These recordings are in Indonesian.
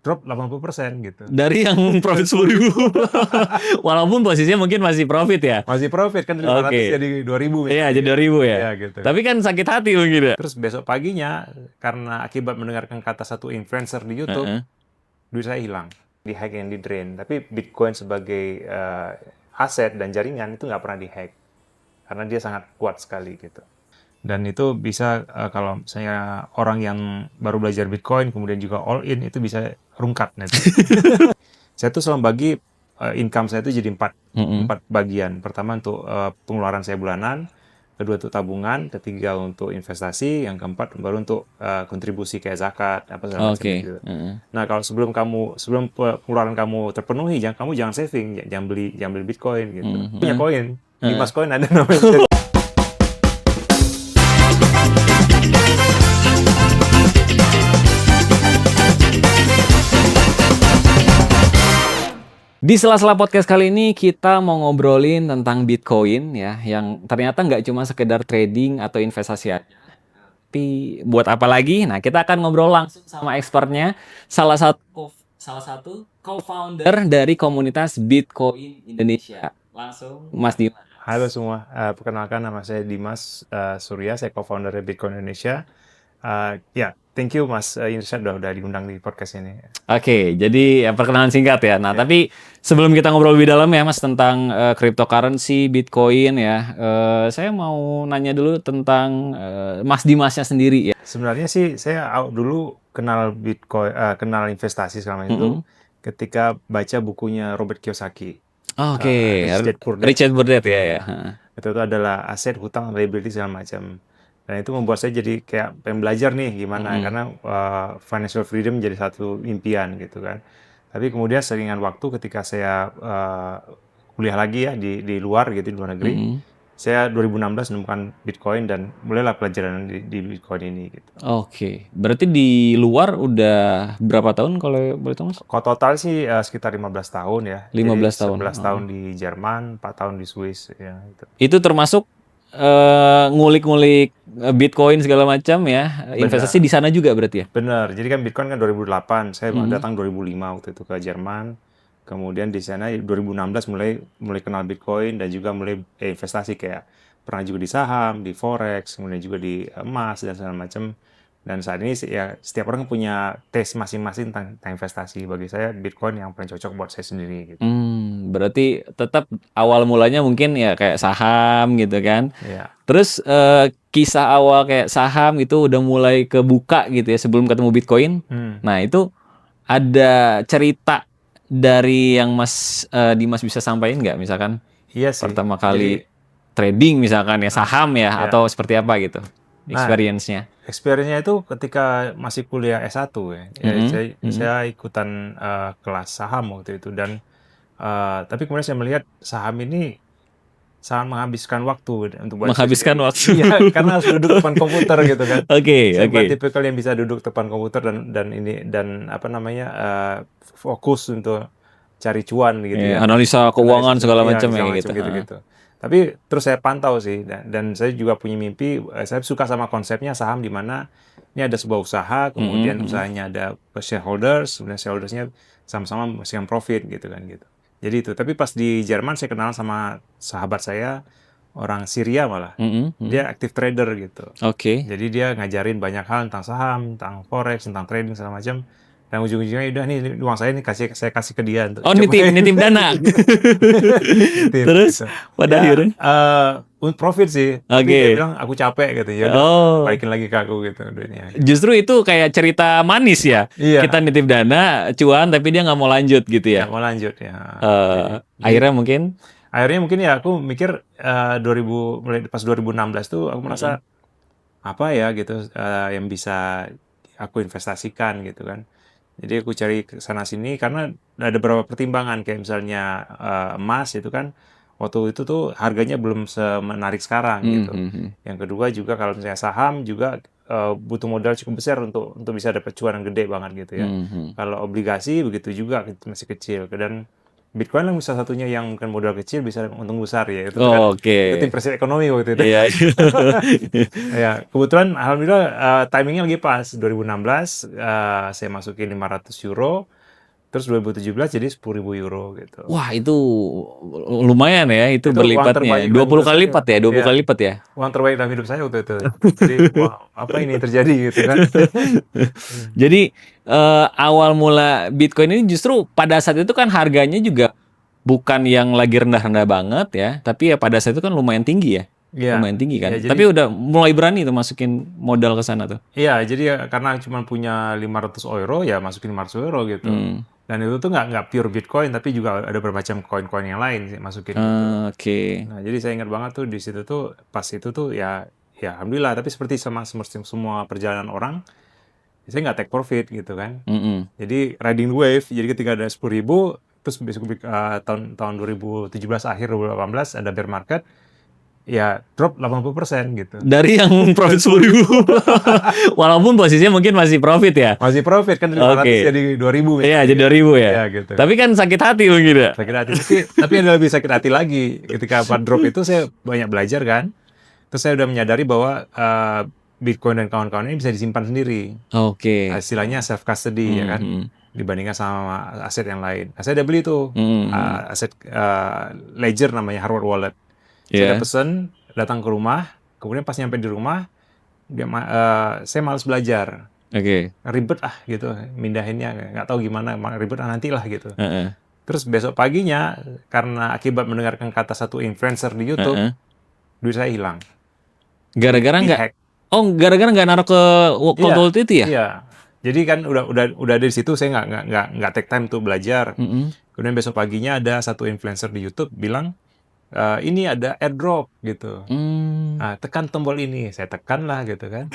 drop 80% gitu. Dari yang profit 10.000. Walaupun posisinya mungkin masih profit ya. Masih profit kan, dari 400 Oke. jadi 2.000 Iya, misalnya jadi 2.000 ya. Iya gitu. Tapi kan sakit hati mungkin ya. Terus besok paginya, karena akibat mendengarkan kata satu influencer di YouTube, Heeh. duit saya hilang, di-hack and di-drain. Tapi Bitcoin sebagai aset dan jaringan itu nggak pernah di-hack, karena dia sangat kuat sekali gitu. Dan itu bisa, kalau misalnya orang yang baru belajar Bitcoin, kemudian juga all in, itu bisa rungkat nanti. Saya tuh selalu bagi income saya itu jadi empat bagian. Pertama untuk pengeluaran saya bulanan, kedua untuk tabungan, ketiga untuk investasi, yang keempat baru untuk kontribusi kayak zakat apa segala macam Oke. gitu. Nah kalau sebelum pengeluaran kamu terpenuhi, kamu jangan saving, jangan beli Bitcoin gitu. Punya koin, Dimas Coin ada namanya. Di sela-sela podcast kali ini kita mau ngobrolin tentang Bitcoin ya, yang ternyata nggak cuma sekedar trading atau investasi aja. Tapi buat apa lagi? Nah, kita akan ngobrol langsung sama expertnya, salah satu co-founder dari komunitas Bitcoin Indonesia. Langsung Mas Dimas. Halo semua, perkenalkan nama saya Dimas Surya, saya co-founder Bitcoin Indonesia. Ya, thank you Mas Irsyad udah diundang di podcast ini. Oke, jadi perkenalan singkat ya. Nah, tapi sebelum kita ngobrol lebih dalam ya Mas tentang cryptocurrency, Bitcoin ya, saya mau nanya dulu tentang Mas Dimasnya sendiri ya. Sebenarnya sih saya dulu kenal Bitcoin, kenal investasi selama itu ketika baca bukunya Robert Kiyosaki. Oke, Rich Dad Poor Dad. Richard Burdett ya ya. Itu adalah aset, hutang, liability segala macam. Dan itu membuat saya jadi kayak pengen belajar nih gimana, karena financial freedom jadi satu impian gitu kan. Tapi kemudian seringan waktu ketika saya kuliah lagi ya di luar gitu, di luar negeri, saya 2016 menemukan Bitcoin dan mulailah pelajaran di Bitcoin ini gitu. Oke, berarti di luar udah berapa tahun kalau boleh tahu Mas? Kalau total sih sekitar 15 tahun ya. 15 Jadi tahun. 11 tahun di Jerman, 4 tahun di Swiss ya itu. Itu termasuk ngulik-ngulik Bitcoin segala macam ya. Investasi di sana juga berarti ya? Benar. Jadi kan Bitcoin kan 2008, saya datang 2005 waktu itu ke Jerman. Kemudian di sana 2016 mulai kenal Bitcoin dan juga mulai investasi, kayak pernah juga di saham, di forex, kemudian juga di emas dan segala macam. Dan saat ini ya setiap orang punya taste masing-masing tentang investasi. Bagi saya Bitcoin yang paling cocok buat saya sendiri gitu. Berarti tetap awal mulanya mungkin ya kayak saham gitu kan. Iya. Terus kisah awal kayak saham itu udah mulai kebuka gitu ya sebelum ketemu Bitcoin. Nah, itu ada cerita dari yang Mas Dimas bisa sampaikan nggak? Misalkan Iya sih. pertama kali trading misalkan ya saham ya atau seperti apa gitu experience-nya. Experience-nya itu ketika masih kuliah S1 ya. Saya ikutan kelas saham waktu itu, dan tapi kemudian saya melihat saham ini sangat menghabiskan waktu untuk buat Menghabiskan saya. waktu. Iya, karena harus duduk depan komputer gitu kan. Oke. Saya bukan tipikal yang bisa duduk depan komputer dan apa namanya fokus untuk cari cuan gitu ya. Analisa keuangan segala macam ya gitu. Gitu. Tapi terus saya pantau sih, dan saya juga punya mimpi. Saya suka sama konsepnya saham, di mana ini ada sebuah usaha, kemudian usahanya ada shareholders, kemudian shareholdersnya sama-sama menghasilkan profit gitu kan gitu. Jadi itu. Tapi pas di Jerman saya kenal sama sahabat saya, orang Syria malah. Dia active trader gitu. Oke. Jadi dia ngajarin banyak hal tentang saham, tentang forex, tentang trading segala macam. Dan ujung-ujungnya udah nih uang saya nih saya kasih ke dia untuk nitip dana. Terus gitu. pada akhirnya Profit sih. Tapi dia bilang aku capek gitu. Ya udah balikin lagi ke aku gitu duitnya. Justru itu kayak cerita manis ya. Iya. Kita nitip dana, cuan, tapi dia nggak mau lanjut gitu ya. Nggak mau lanjut ya. Akhirnya mungkin ya aku mikir pas 2016 tuh aku merasa apa ya gitu yang bisa aku investasikan gitu kan. Jadi aku cari ke sana sini karena ada beberapa pertimbangan, kayak misalnya emas itu kan waktu itu tuh harganya belum semenarik sekarang gitu. Yang kedua juga kalau misalnya saham juga butuh modal cukup besar untuk bisa dapat cuan yang gede banget gitu ya. Kalau obligasi begitu juga masih kecil, dan Bitcoin lah salah satunya yang mungkin modal kecil bisa untung besar ya. Itu kan Oh, oke. tim presiden ekonomi waktu itu. Iya. Ya, kebetulan alhamdulillah timingnya lagi pas. 2016 saya masukin 500 euro, terus 2017 jadi 10.000 euro gitu. Wah, itu lumayan ya, itu Itu uang berlipatnya. terbaik dalam 20 hidup kali saya. lipat ya, 20 Iya, kali lipat ya. uang terbaik dalam hidup saya waktu itu. Jadi, wah, apa ini yang terjadi gitu kan? Jadi awal mula Bitcoin ini justru pada saat itu kan harganya juga bukan yang lagi rendah-rendah banget ya, tapi ya pada saat itu kan lumayan tinggi ya. Iya, Lumayan tinggi kan. ya Tapi jadi udah mulai berani tuh masukin modal ke sana tuh. iya, jadi ya karena cuma punya 500 euro, ya masukin 500 euro gitu. Hmm. Dan itu tuh nggak pure Bitcoin, tapi juga ada bermacam koin-koin yang lain sih masukin gitu. Oke. Nah, jadi saya ingat banget tuh di situ tuh pas itu tuh ya alhamdulillah. Tapi seperti sama semua perjalanan orang, saya nggak take profit gitu kan. Mm-mm. Jadi riding the wave. Jadi ketika ada 10.000, terus besok tahun 2017 akhir 2018 ada bear market, ya drop 80% gitu. Dari yang profit 10.000. Walaupun posisinya mungkin masih profit ya. Masih profit kan dari 500 Oke. jadi 2.000 Iya, misalnya. jadi 2.000 ya. Ya gitu. Tapi kan sakit hati mungkin ya. Sakit hati. Tapi ada lebih sakit hati lagi. Ketika pas drop itu saya banyak belajar kan. Terus saya udah menyadari bahwa Bitcoin dan kawan-kawan ini bisa disimpan sendiri. Oke. Istilahnya self custody ya kan. Mhm. Dibandingkan sama aset yang lain. Nah, saya udah beli tuh aset Ledger namanya Harvard Wallet. Saya Iya. udah pesen, datang ke rumah. Kemudian pas nyampe di rumah, saya malas belajar. Oke. Ribet gitu mindahinnya, nggak tahu gimana, ribet nantilah gitu. Heeh. Terus besok paginya karena akibat mendengarkan kata satu influencer di YouTube, Heeh. duit saya hilang. Gara-gara nggak? Dihack. Oh, gara-gara nggak naruh ke cold wallet itu ya? Iya. Jadi kan udah ada di situ, saya nggak take time untuk belajar. Mm-mm. Kemudian besok paginya ada satu influencer di YouTube bilang ini ada airdrop gitu. Hmm. Nah, tekan tombol ini, saya tekan lah gitu kan.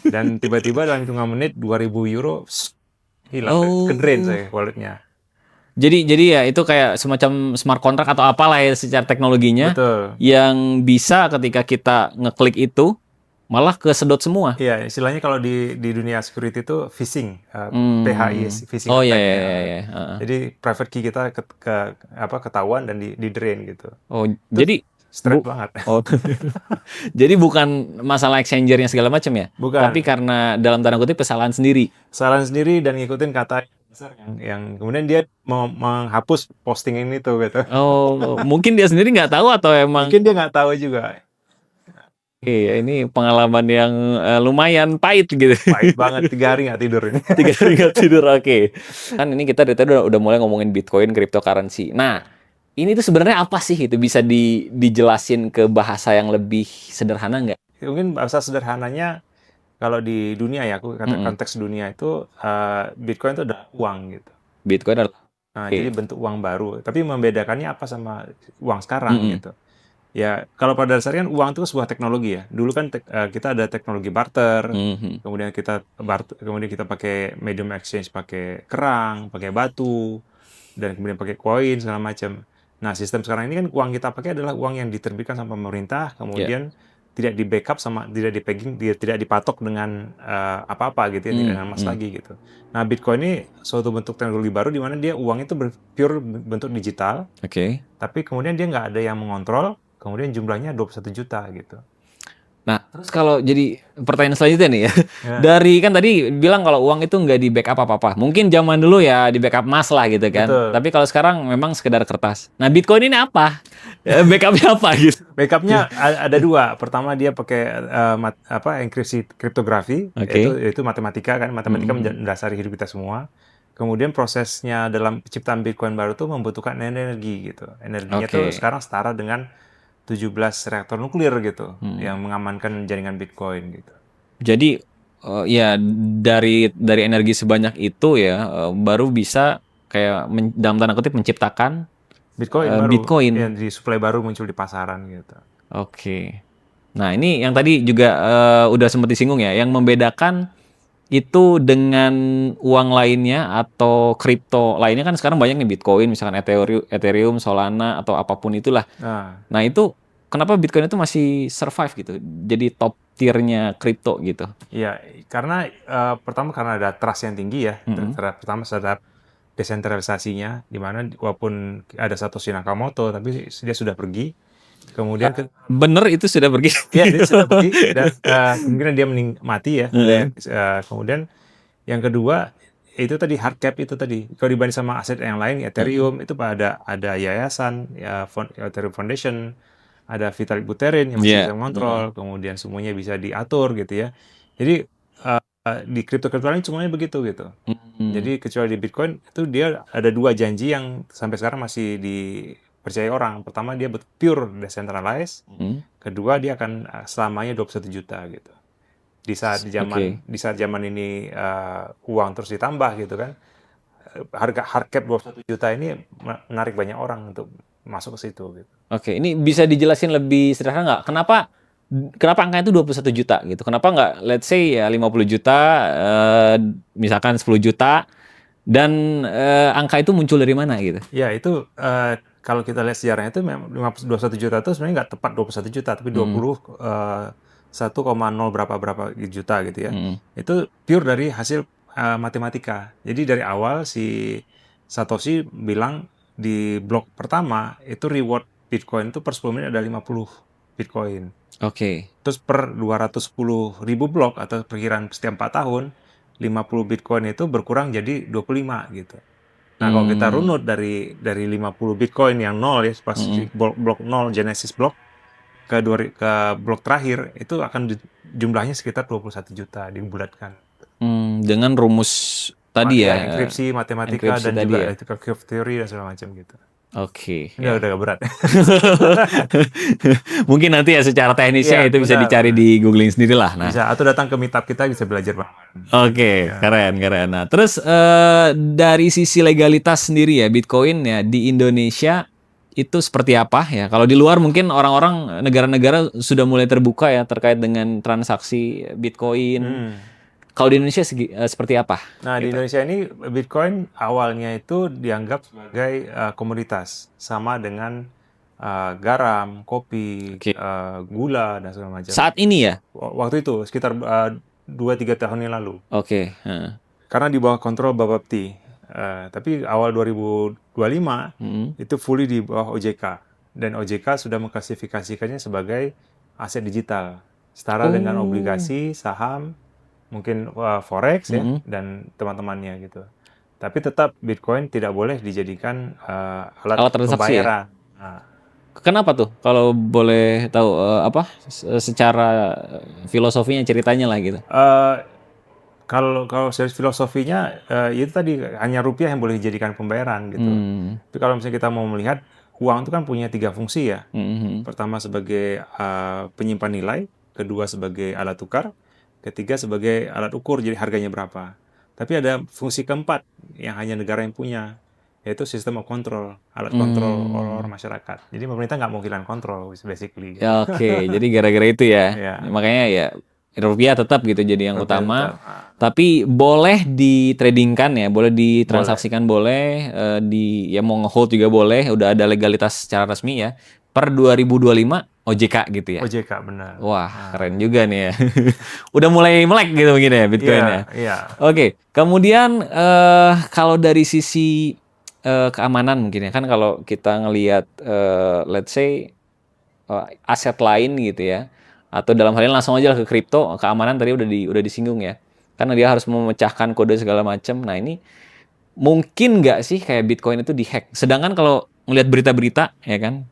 Dan tiba-tiba dalam hitungan menit 2.000 euro hilang, Oh. ke drain saya walletnya. Jadi ya itu kayak semacam smart contract atau apalah ya secara teknologinya Betul. yang bisa ketika kita ngeklik itu malah kesedot semua. Iya, istilahnya kalau di dunia security itu phishing, PHI, phishing Oh iya attack iya ya. iya. Heeh. Jadi private key kita ketahuan dan di drain gitu. Oh, jadi Straight banget. oh. Jadi bukan masalah exchanger-nya segala macam ya? Bukan. Tapi karena dalam tanda kutip kesalahan sendiri. Kesalahan sendiri dan ngikutin kata besar yang kemudian dia mau menghapus postingan itu gitu. Oh, mungkin dia sendiri nggak tahu atau emang Mungkin dia nggak tahu juga. Iya, ini pengalaman yang lumayan pahit gitu. Pahit banget, 3 hari nggak tidur ini. 3 hari nggak tidur, oke. Kan ini kita dari tadi udah mulai ngomongin Bitcoin, cryptocurrency. Nah, ini tuh sebenarnya apa sih? Itu bisa dijelasin ke bahasa yang lebih sederhana nggak? Mungkin bahasa sederhananya kalau di dunia ya, aku kata konteks dunia itu Bitcoin itu adalah uang gitu. Bitcoin adalah Nah, jadi bentuk uang baru. Tapi membedakannya apa sama uang sekarang gitu? Ya, kalau pada dasarnya uang itu sebuah teknologi ya. Dulu kan kita ada teknologi barter, kemudian kita pakai medium exchange, pakai kerang, pakai batu, dan kemudian pakai koin segala macam. Nah, sistem sekarang ini kan uang kita pakai adalah uang yang diterbitkan sama pemerintah, kemudian tidak di backup tidak dipegging, tidak dipatok dengan apa-apa gitu ya, tidak dengan emas lagi gitu. Nah, Bitcoin ini suatu bentuk teknologi baru di mana dia uang itu pure bentuk digital. Oke. Tapi kemudian dia nggak ada yang mengontrol, kemudian jumlahnya 21 juta gitu. Nah, terus kalau jadi pertanyaan selanjutnya nih ya. Dari kan tadi bilang kalau uang itu nggak di backup apa-apa. Mungkin zaman dulu ya di backup emas lah gitu kan. Betul. Tapi kalau sekarang memang sekedar kertas. Nah, Bitcoin ini apa? Backupnya apa gitu? Backupnya ada 2. Pertama dia pakai enkripsi kriptografi, yaitu matematika kan. Matematika mendasari hidup kita semua. Kemudian prosesnya dalam penciptaan Bitcoin baru tuh membutuhkan energi gitu. Energinya tuh sekarang setara dengan 17 reaktor nuklir gitu yang mengamankan jaringan Bitcoin gitu. Jadi ya dari energi sebanyak itu ya baru bisa kayak dalam tanda kutip menciptakan Bitcoin. Yang di supply baru muncul di pasaran gitu. Oke. Nah, ini yang tadi juga udah sempat disinggung ya, yang membedakan itu dengan uang lainnya atau kripto lainnya kan sekarang banyak nih Bitcoin, misalkan Ethereum, Solana atau apapun itulah. Nah, itu kenapa Bitcoin itu masih survive gitu? Jadi top tier-nya kripto gitu. Iya, karena pertama karena ada trust yang tinggi ya. Pertama terhadap desentralisasinya, di mana walaupun ada Satoshi Nakamoto, tapi dia sudah pergi. Kemudian Bener itu sudah pergi. ya dia sudah pergi dan kemungkinan dia mati ya. Kemudian yang kedua itu tadi hard cap itu tadi. Kalau dibanding sama aset yang lain, Ethereum itu ada yayasan, ya, Ethereum Foundation, ada Vitalik Buterin yang masih bisa mengontrol, kemudian semuanya bisa diatur gitu ya. Jadi di kripto lain semuanya begitu gitu. Jadi kecuali di Bitcoin itu dia ada 2 janji yang sampai sekarang masih dipercaya orang. Pertama dia pure decentralized, kedua dia akan selamanya 21 juta gitu. Di saat zaman ini uang terus ditambah gitu kan, harga hard cap 21 juta ini menarik banyak orang untuk masuk ke situ gitu. Oke, ini bisa dijelasin lebih sederhana nggak? Kenapa angka itu 21 juta gitu? Kenapa nggak let's say ya 50 juta, misalkan 10 juta, dan angka itu muncul dari mana gitu? Ya itu kalau kita lihat sejarahnya itu memang 21 juta itu sebenarnya nggak tepat 21 juta, tapi 1,0 berapa juta gitu ya. Itu pure dari hasil matematika. Jadi dari awal si Satoshi bilang di blok pertama itu reward Bitcoin itu per 10 menit ada 50 Bitcoin. Oke. Terus per 210.000 blok atau perkiraan setiap 4 tahun, 50 Bitcoin itu berkurang jadi 25 gitu. Nah, kalau kita runut dari 50 Bitcoin yang 0 ya, pas blok 0 Genesis blok ke blok terakhir itu akan jumlahnya sekitar 21 juta dibulatkan. Dengan rumus tadi ya, enkripsi, matematika, dan juga ethical curve theory dan segala macam gitu. Oke. Ini udah berat. Mungkin nanti ya secara teknisnya itu bisa dicari di googling sendiri lah. Nah, bisa, atau datang ke meetup kita bisa belajar banget. Oke, keren. Nah, terus dari sisi legalitas sendiri ya, Bitcoin ya di Indonesia itu seperti apa ya? Kalau di luar mungkin orang-orang negara-negara sudah mulai terbuka ya terkait dengan transaksi Bitcoin. Kalau di Indonesia seperti apa? Nah, di Indonesia ini Bitcoin awalnya itu dianggap sebagai komoditas, sama dengan garam, kopi, gula, dan segala macam. Saat ini ya? Waktu itu, sekitar 2-3 tahun yang lalu. Oke. Karena di bawah kontrol Bapepti. Tapi awal 2025 itu fully di bawah OJK. Dan OJK sudah mengklasifikasikannya sebagai aset digital. Setara dengan obligasi, saham, mungkin forex ya, dan teman-temannya gitu. Tapi tetap Bitcoin tidak boleh dijadikan alat pembayaran. Ya? Kenapa tuh? Kalau boleh tahu secara filosofinya ceritanya lah gitu. Kalau dari filosofinya itu tadi hanya rupiah yang boleh dijadikan pembayaran gitu. Tapi kalau misalnya kita mau melihat uang itu kan punya 3 fungsi ya. Pertama sebagai penyimpan nilai, kedua sebagai alat tukar, ketiga sebagai alat ukur, jadi harganya berapa. Tapi ada fungsi keempat yang hanya negara yang punya, yaitu sistem of control, alat kontrol orang masyarakat. Jadi pemerintah nggak mau kehilangan kontrol, basically. Oke, jadi gara-gara itu ya. Makanya ya rupiah tetap gitu jadi yang utama. Tapi boleh ditradingkan ya, boleh ditransaksikan, boleh ya mau nge-hold juga boleh, udah ada legalitas secara resmi ya. Per 2025 OJK gitu ya. OJK benar. Wah, keren juga nih ya. Udah mulai melek gitu mungkin ya Bitcoin ya. Iya. Oke, kemudian kalau dari sisi keamanan mungkin ya, kan kalau kita ngelihat let's say aset lain gitu ya, atau dalam hal ini langsung aja ke kripto, keamanan tadi udah disinggung ya. Karena dia harus memecahkan kode segala macam. Nah, ini mungkin nggak sih kayak Bitcoin itu dihack? Sedangkan kalau ngelihat berita-berita ya kan,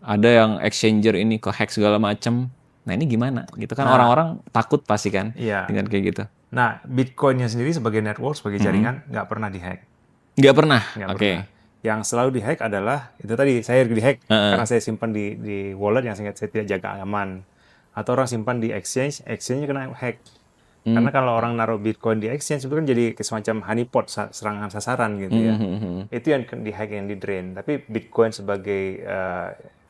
ada yang exchanger ini ke hack segala macam. Nah, ini gimana? Gitu kan orang-orang takut pasti kan dengan kayak gitu. Nah, Bitcoinnya sendiri sebagai network, sebagai jaringan nggak pernah dihack. Nggak pernah? Oke. Yang selalu dihack adalah, itu tadi saya dihack karena saya simpan di wallet yang saya tidak jaga aman. Atau orang simpan di exchange-nya kena hack. Karena kalau orang naruh Bitcoin di exchange itu kan jadi semacam honeypot, serangan sasaran gitu ya. Itu yang dihack, yang di drain. Tapi Bitcoin sebagai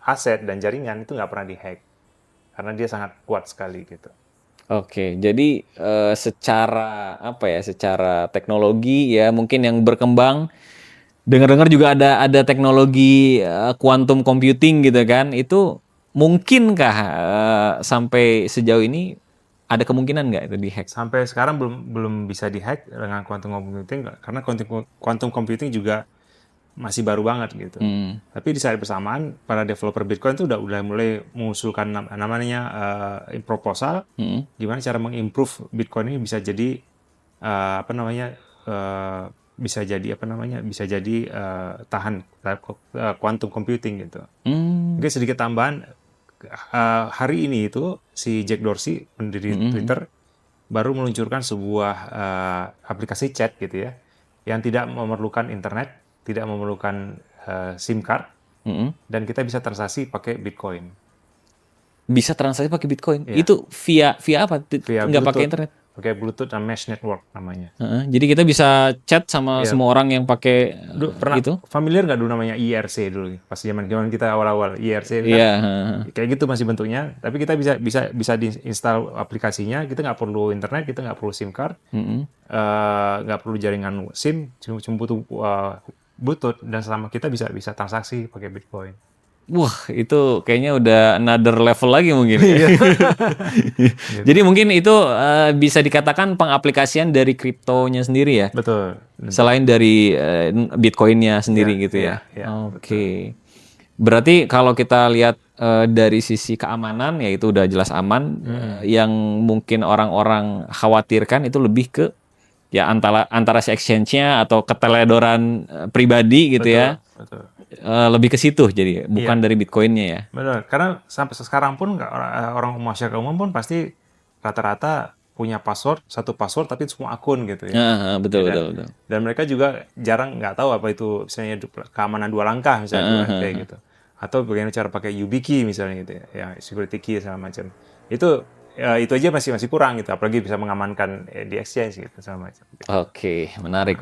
aset dan jaringan itu nggak pernah dihack. Karena dia sangat kuat sekali gitu. Oke, jadi secara teknologi ya mungkin yang berkembang, dengar-dengar juga ada teknologi quantum computing gitu kan, itu mungkinkah sampai sejauh ini ada kemungkinan nggak itu dihack? Sampai sekarang belum bisa dihack dengan quantum computing, karena quantum computing juga masih baru banget gitu. Tapi di saat bersamaan para developer Bitcoin itu udah mulai mengusulkan namanya proposal gimana cara mengimprove Bitcoin ini bisa jadi tahan quantum computing gitu. Mungkin sedikit tambahan, hari ini itu si Jack Dorsey pendiri Twitter baru meluncurkan sebuah aplikasi chat gitu ya, yang tidak memerlukan internet, tidak memerlukan SIM card, dan kita bisa transaksi pakai Bitcoin. Bisa transaksi pakai Bitcoin? Iya. Itu via apa? Via Nggak pakai Bluetooth. internet? Pakai Bluetooth dan Mesh Network namanya. Jadi kita bisa chat sama Iya. semua orang yang pakai Pernah itu? familiar nggak dulu namanya IRC dulu, pas zaman kita awal-awal IRC kan? Iya. Kayak gitu masih bentuknya, tapi kita bisa diinstal aplikasinya, kita nggak perlu internet, kita nggak perlu SIM card, nggak perlu jaringan SIM, cuma butuh Bluetooth, dan selama kita bisa transaksi pakai Bitcoin. Wah, itu kayaknya udah another level lagi mungkin. Jadi mungkin itu bisa dikatakan pengaplikasian dari kriptonya sendiri ya? Betul. Selain dari Bitcoinnya sendiri gitu ya? Oke. Berarti kalau kita lihat dari sisi keamanan, ya itu udah jelas aman. Yang mungkin orang-orang khawatirkan itu lebih ke ya antara si exchange-nya atau keteledoran pribadi gitu ya. Betul. Lebih ke situ jadi bukan dari Bitcoinnya ya. Benar, karena sampai sekarang pun orang masyarakat umum pun pasti rata-rata punya satu password tapi semua akun gitu ya. Betul. Dan mereka juga jarang nggak tahu apa itu misalnya keamanan 2 langkah misalnya kayak gitu. Atau bagaimana cara pakai YubiKey misalnya gitu ya, security key segala macam. Itu aja masih kurang gitu, apalagi bisa mengamankan di exchange gitu segala macam. Oke, menarik.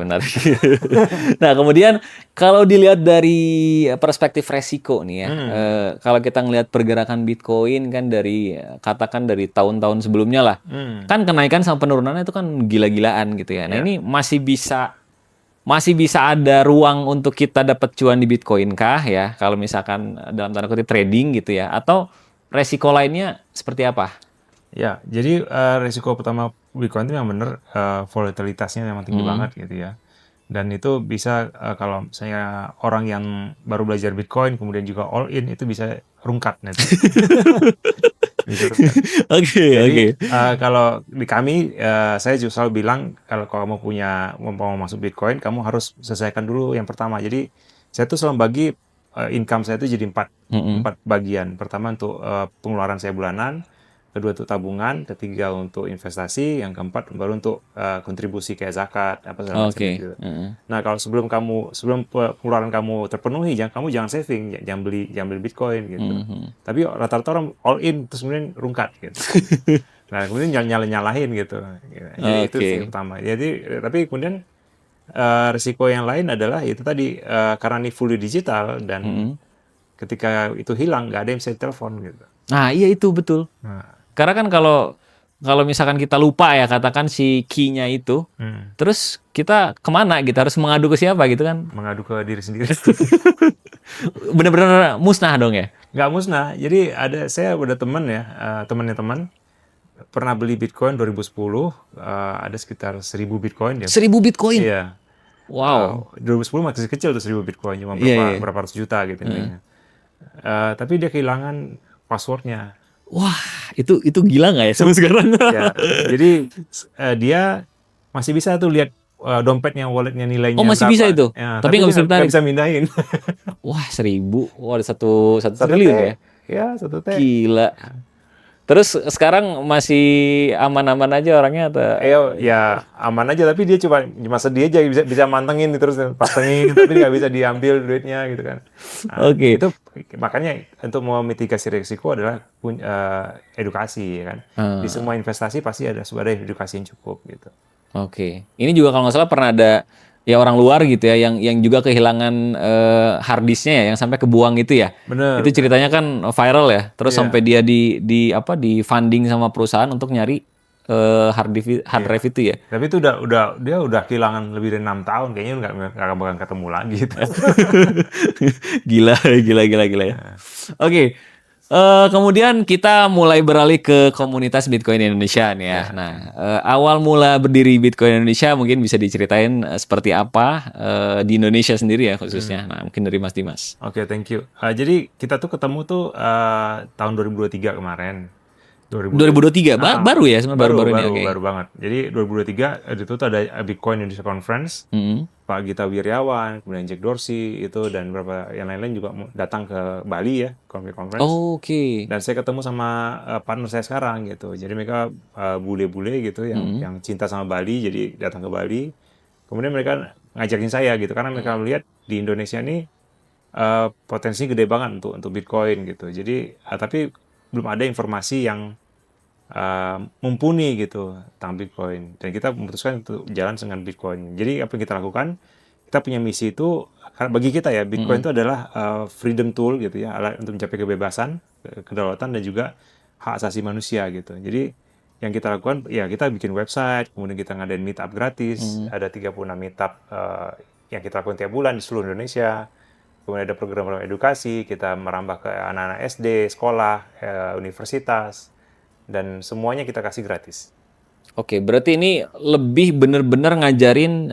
Nah, kemudian kalau dilihat dari perspektif resiko nih ya, kalau kita ngelihat pergerakan Bitcoin kan katakan dari tahun-tahun sebelumnya lah, kan kenaikan sama penurunannya itu kan gila-gilaan gitu ya. Nah, ini masih bisa ada ruang untuk kita dapat cuan di Bitcoin kah ya? Kalau misalkan dalam tanda kutip trading gitu ya, atau resiko lainnya seperti apa? Ya, jadi risiko pertama Bitcoin itu yang benar volatilitasnya memang tinggi banget gitu ya. Dan itu bisa kalau misalnya orang yang baru belajar Bitcoin kemudian juga all in itu bisa rungkat nanti. Oke. Kalau di kami saya juga selalu bilang kalau kamu mau masuk Bitcoin kamu harus selesaikan dulu yang pertama. Jadi saya tuh selalu bagi income saya itu jadi empat bagian. Pertama untuk pengeluaran saya bulanan, kedua untuk tabungan, ketiga untuk investasi, yang keempat baru untuk kontribusi kayak zakat apa segala macam gitu. Nah, kalau sebelum pengeluaran kamu terpenuhi, kamu jangan saving, jangan beli Bitcoin gitu. Tapi rata-rata orang all in terus kemudian rungkat gitu. Nah, kemudian nyalahin gitu. Jadi itu yang pertama. Tapi kemudian risiko yang lain adalah itu tadi karena ini fully digital dan ketika itu hilang nggak ada yang bisa telepon gitu. Nah, iya itu betul. Karena kan kalau misalkan kita lupa ya katakan si key-nya itu, terus kita kemana gitu, harus mengadu ke siapa gitu kan? Mengadu ke diri sendiri. Bener-bener musnah dong ya? Nggak musnah. Jadi saya udah temannya teman pernah beli Bitcoin 2010, ada sekitar 1.000 Bitcoin dia. 1.000 Bitcoin? Iya. Wow. 2010 masih kecil tuh 1.000 Bitcoin, cuma berapa ratus juta gitu intinya. Tapi dia kehilangan passwordnya. Wah, itu gila nggak ya sama sekarang? Ya, jadi dia masih bisa tuh lihat dompetnya, walletnya nilainya. Oh, masih berapa. bisa itu? Ya, tapi nggak bisa ditarik? Nggak bisa mindahin. Wah, 1.000. Wah, ada satu triliun ya? Ya, 1 T. Gila. Terus sekarang masih aman-aman aja orangnya atau? Ya aman aja, tapi dia cuma sedih aja bisa mantengin terus pastengin, tapi nggak bisa diambil duitnya gitu kan. Nah, itu makanya untuk memitigasi risiko adalah edukasi ya kan. Di semua investasi pasti ada edukasi yang cukup gitu. Oke. Ini juga kalau nggak salah pernah ada ya orang luar gitu ya yang juga kehilangan hard disknya ya, yang sampai kebuang itu ya. Bener. Itu ceritanya kan viral ya. Terus sampai dia di funding sama perusahaan untuk nyari hard drive itu ya. Tapi itu dia udah kehilangan lebih dari 6 tahun, kayaknya nggak bakal ketemu lagi gitu. Gila ya. Oke. Kemudian kita mulai beralih ke komunitas Bitcoin Indonesia nih ya. Nah, awal mula berdiri Bitcoin Indonesia mungkin bisa diceritain seperti apa di Indonesia sendiri ya khususnya. Nah, mungkin dari Mas Dimas. Oke, thank you. Jadi kita tuh ketemu tuh tahun 2023 kemarin. 2023 baru ya, sebenarnya baru-baru ini. Oke. Baru banget. Jadi 2023 itu tuh ada Bitcoin Indonesia Conference. Mm. Pak Gita Wirjawan, kemudian Jack Dorsey itu dan beberapa yang lain-lain juga datang ke Bali ya, conference. Oke. Dan saya ketemu sama partner saya sekarang gitu. Jadi mereka bule-bule gitu yang cinta sama Bali, jadi datang ke Bali. Kemudian mereka ngajakin saya gitu karena mereka melihat di Indonesia ini potensinya gede banget untuk Bitcoin gitu. Jadi tapi belum ada informasi yang mumpuni gitu tentang Bitcoin. Dan kita memutuskan untuk jalan dengan Bitcoin. Jadi apa yang kita lakukan? Kita punya misi itu bagi kita ya Bitcoin itu adalah freedom tool gitu ya, alat untuk mencapai kebebasan, kedaulatan dan juga hak asasi manusia gitu. Jadi yang kita lakukan ya kita bikin website, kemudian kita ngadain meetup gratis, ada 36 meetup yang kita lakukan tiap bulan di seluruh Indonesia. Kemudian ada program-program edukasi, kita merambah ke anak-anak SD, sekolah, universitas, dan semuanya kita kasih gratis. Oke, berarti ini lebih bener-bener ngajarin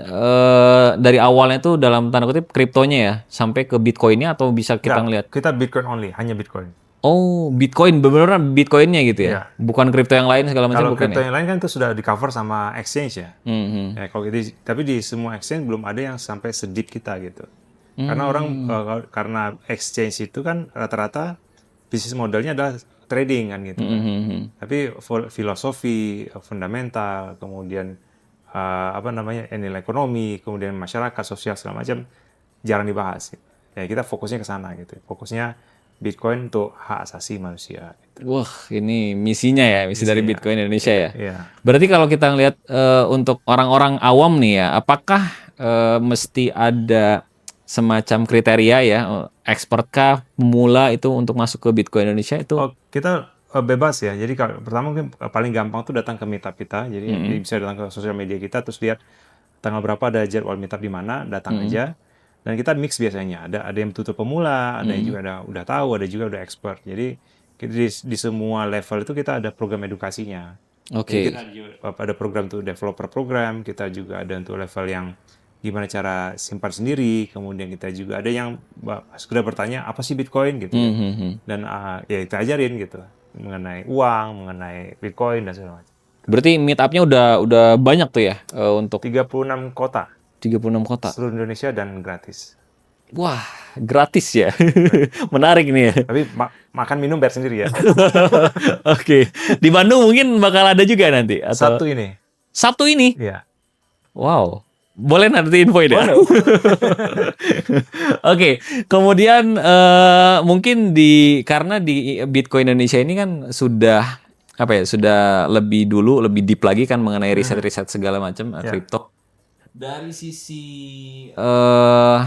dari awalnya tuh dalam tanda kutip kriptonya ya, sampai ke Bitcoinnya atau bisa kita ngelihat? Kita Bitcoin only, hanya Bitcoin. Oh, Bitcoin, bener-bener Bitcoinnya gitu ya? Iya. Bukan kripto yang lain segala macam Kalau bukan kripto ya? yang lain kan itu sudah di cover sama exchange ya. Mhm. Ya kalau tapi di semua exchange belum ada yang sampai sedip kita gitu. Karena orang karena exchange itu kan rata-rata bisnis modelnya adalah trading kan gitu kan. Tapi filosofi, fundamental, kemudian nilai ekonomi, kemudian masyarakat, sosial segala macam jarang dibahas. Gitu. Ya kita fokusnya ke sana gitu. Fokusnya Bitcoin untuk hak asasi manusia. Gitu. Wah, ini misinya ya, misi dari Bitcoin Indonesia ya. Iya. Berarti kalau kita ngelihat untuk orang-orang awam nih ya, apakah mesti ada semacam kriteria ya, expertkah, pemula itu untuk masuk ke Bitcoin Indonesia itu? Oh, kita bebas ya. Jadi kalau pertama mungkin paling gampang tuh datang ke meetup kita. Jadi bisa datang ke sosial media kita terus lihat tanggal berapa ada jadwal meetup di mana, datang aja. Dan kita mix biasanya. Ada yang tutup pemula, ada yang juga udah tahu, ada juga udah expert. Jadi di semua level itu kita ada program edukasinya. Oke. Kita ada program tuh developer program, kita juga ada untuk level yang gimana cara simpan sendiri, kemudian kita juga ada yang sudah bertanya apa sih Bitcoin gitu ya. Dan ya kita ajarin gitu mengenai uang, mengenai Bitcoin dan segala macam. Berarti meetupnya udah banyak tuh ya untuk 36 kota 36 kota. seluruh Indonesia dan gratis. Wah, gratis ya. Menarik nih ya. Tapi makan minum bayar sendiri ya. Oke. Di Bandung mungkin bakal ada juga nanti atau Sabtu ini. Iya. Iya. Wow. Boleh nanti infoin ya? Oke, kemudian mungkin karena di Bitcoin Indonesia ini kan sudah sudah lebih dulu, lebih deep lagi kan mengenai riset-riset segala macam kripto. Dari sisi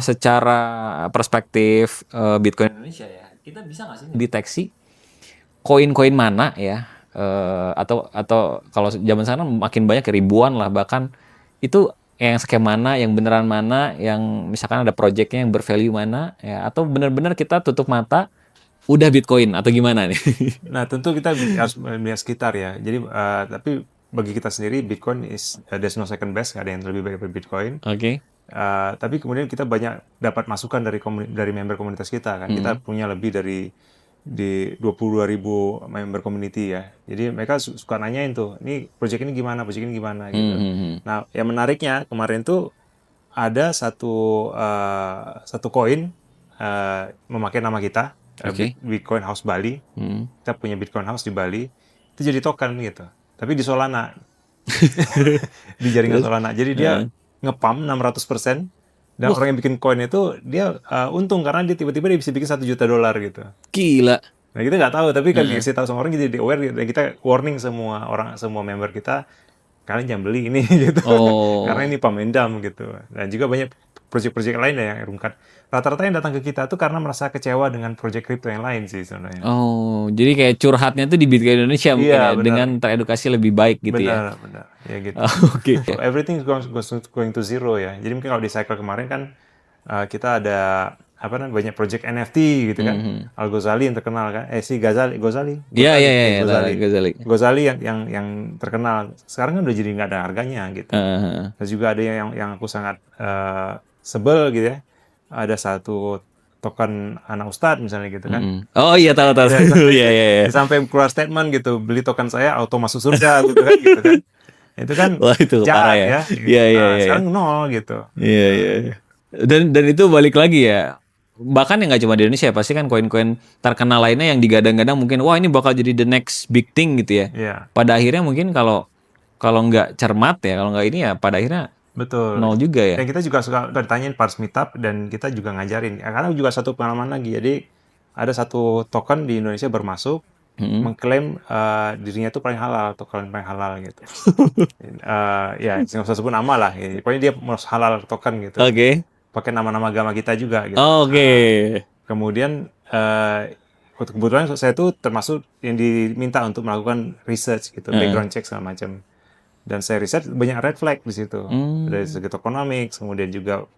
secara perspektif Bitcoin Indonesia ya, kita bisa nggak sih deteksi koin-koin mana ya? Atau kalau zaman sekarang makin banyak ribuan lah bahkan itu yang scam mana, yang beneran mana, yang misalkan ada projectnya yang bervalue mana, ya atau benar-benar kita tutup mata, udah Bitcoin atau gimana nih? Nah tentu kita harus melihat sekitar ya. Jadi tapi bagi kita sendiri Bitcoin there's no second best, nggak ada yang lebih baik dari Bitcoin. Oke. Tapi kemudian kita banyak dapat masukan dari member komunitas kita kan. Kita punya lebih dari 22.000 member community ya. Jadi mereka suka nanyain tuh, ini project ini gimana gitu. Nah, yang menariknya kemarin tuh ada satu koin memakai nama kita, Bitcoin House Bali. Kita punya Bitcoin House di Bali. Itu jadi token gitu. Tapi di Solana. Di jaringan Solana. Jadi dia ngepump 600%. Dan orang yang bikin koin itu dia untung karena dia tiba-tiba dia bisa bikin $1 juta gitu. Gila. Nah kita nggak tahu tapi kan kasih tahu sama orang jadi aware dan kita warning semua member kita kalian jangan beli ini gitu. Karena ini pemendam gitu. Dan juga banyak proyek-proyek lain yang rungkat. Rata-rata yang datang ke kita tuh karena merasa kecewa dengan proyek kripto yang lain sih sebenarnya. Oh, jadi kayak curhatnya tuh di Bitcoin Indonesia mungkin ya, dengan teredukasi lebih baik gitu ya. Benar. Ya gitu. Oke. Everything is going to zero ya. Jadi mungkin kalau di cycle kemarin kan kita ada apa namanya banyak project NFT gitu kan. Al Ghazali yang terkenal kan, si Ghazali, Iya, iya, iya, Ghazali, Ghazali. Ghazali yang terkenal. Sekarang kan udah jadi nggak ada harganya gitu. Heeh. Terus juga ada yang aku sangat sebel gitu ya. Ada satu token anak ustadz misalnya gitu kan. Oh iya, tahu tahu. Ya, sampai, Iya, iya, iya. sampai keluar statement gitu, beli token saya auto masuk surga gitu kan, gitu kan. Itu kan Wah, itu parah jahat ya. ya. Iya, iya, Nah, iya, iya. sekarang nol gitu. Iya, iya, iya. Dan itu balik lagi ya. Bahkan yang nggak cuma di Indonesia, pasti kan koin-koin terkenal lainnya yang digadang-gadang mungkin wah ini bakal jadi the next big thing gitu ya. Iya, Pada akhirnya mungkin kalau kalau nggak cermat ya, kalau nggak ini ya pada akhirnya betul. nol juga ya. Dan kita juga suka ditanyain pas meetup dan kita juga ngajarin. Ya, karena juga satu pengalaman lagi. Jadi ada satu token di Indonesia bermasuk mengklaim dirinya itu paling halal, token paling halal gitu. Ya, nggak usah sebut nama lah. Ya. Pokoknya dia halal token gitu. Oke. Pakai nama-nama agama kita juga gitu. Oke. Kemudian kebetulan saya tuh termasuk yang diminta untuk melakukan research gitu, background check segala macam. Dan saya riset banyak red flag di situ. Dari segi economics, kemudian juga